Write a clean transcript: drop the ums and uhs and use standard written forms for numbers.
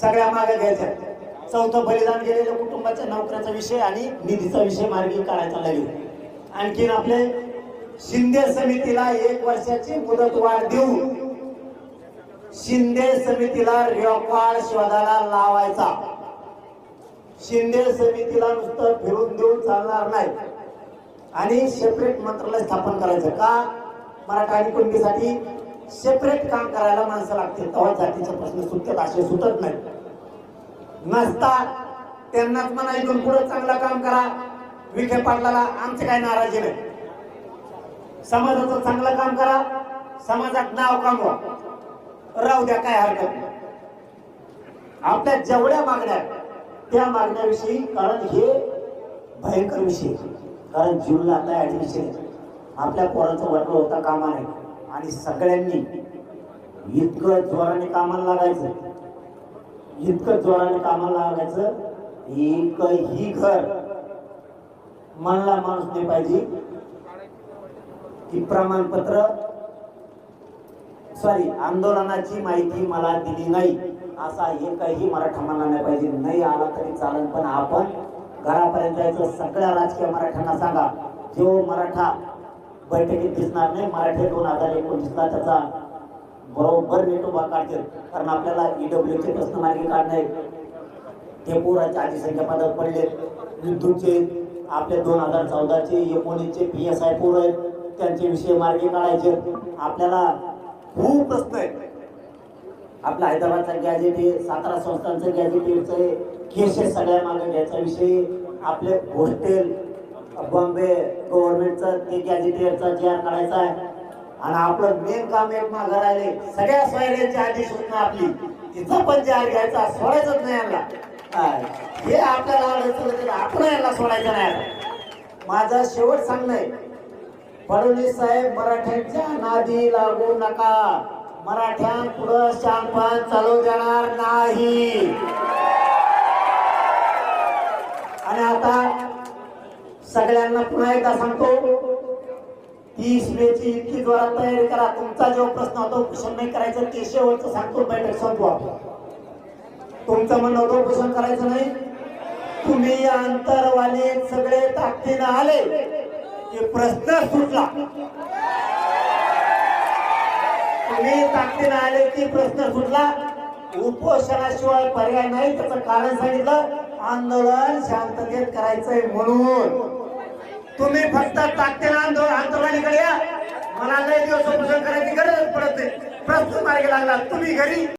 सगळ्या मागे घ्यायच्या. चौथं बलिदान गेलेल्या कुटुंबाच्या नोकऱ्याचा विषय आणि निधीचा विषय मार्गी काढायचा लागेल. आणखीन आपले शिंदे समितीला 1 वर्षाची मुदत वाढ देऊ. शिंदे समितीला रेकॉर्ड शोधायला लावायचा. शिंदे समितीला नुसतं फिरून देऊन चालणार नाही आणि सेपरेट मंत्रालय स्थापन करायचं. का? मराठा आणि कुणबीसाठी सेपरेट काम करायला माणसं लागतील, तेव्हा जातीचे प्रश्न सुटतात. असे सुटत नाही नसता त्यांनाच म्हणा इथून पुढे चांगलं काम करा. विखे पाटलाला आमचे काय नाराजी नाही. समाजाचं चांगलं काम करा, समाजात नाव कमवा, राहू द्या, काय हरकत नाही. आपल्या जेवढ्या मागण्या त्या मागण्याविषयी, कारण हे भयंकर विषय, कारण जूनला आता ऍडमिशन आपल्या पोरांचं वाटलं होता कामा नाही आणि सगळ्यांनी इतकं जोराने कामाला लागायचं, इतकं जोराने कामाला लागायचं. एकही घर म्हणला माणूस नाही पाहिजे की प्रमाणपत्र आंदोलनाची माहिती मला दिली नाही असा एकही मराठा म्हणला नाही पाहिजे. नाही आला तरी चालेल, पण आपण घरापर्यंत जायचं. सगळ्या राजकीय मराठ्यांना सांगा, जो मराठा बैठकीत दिसणार नाही, मराठे 2019ला त्याचा बरोबर नेटोबा काढतील. कारण आपल्याला ईडब्ल्यूचे प्रश्न मार्गी काढणे, ते पोरांच्या आधी संख्या पदात पडले, विद्युतचे आपले 2014चे 19चे PSI पोर आहेत, त्यांचे विषय मार्गी काढायचे. आपल्याला खूप प्रश्न आहेत. आपल्या हैदराबादचा गॅजेट आहे, सातारा संस्थांचं गॅजेट आहे, केसेस सगळ्या मागे घ्यायचा विषय. आपले हॉस्टेल बॉम्बे गव्हर्नमेंटचं ते गॅजेटियरचा JR काढायचा आहे. आणि आपलं मेन काम एक मागं राहिले, सगळ्या सोयऱ्यांच्या आधी सूचना आपली, तिथं पण JR घ्यायचा, सोडायचंच नाही यांना. हे आपल्याला आवडतं, आपण यांना सोडायचं नाही. माझा शेवट सांगणं आहे, फडणवीस साहेब मराठ्यांच्या नादी लागू नका. मराठ्यांपुढं शांतपण चालू देणार नाही. आणि आता सगळ्यांना पुन्हा एकदा सांगतो, 30 मेची इतकी जोरात तयारी करा. तुमचा जो प्रश्न होता उपोषण नाही करायचं, ते शेवटचं सांगतो, बैठक संपवा. तुमचं म्हणणं होतं उपोषण करायचं नाही, तुम्ही अंतरवाली सगळे ताकदीनं आले की प्रश्न सुटला. तुम्ही ताकदीनं आले की प्रश्न सुटला. उपोषणाशिवाय पर्याय नाही. त्याचं कारण सांगितलं, आंदोलन शांततेत करायचंय म्हणून. तुम्ही फक्त ताकदीनं आंदोलनाकडे या. मला लय दिवस उपोषण करायची गरज पडत नाही. प्रश्न मार्गी लागला, तुम्ही घरी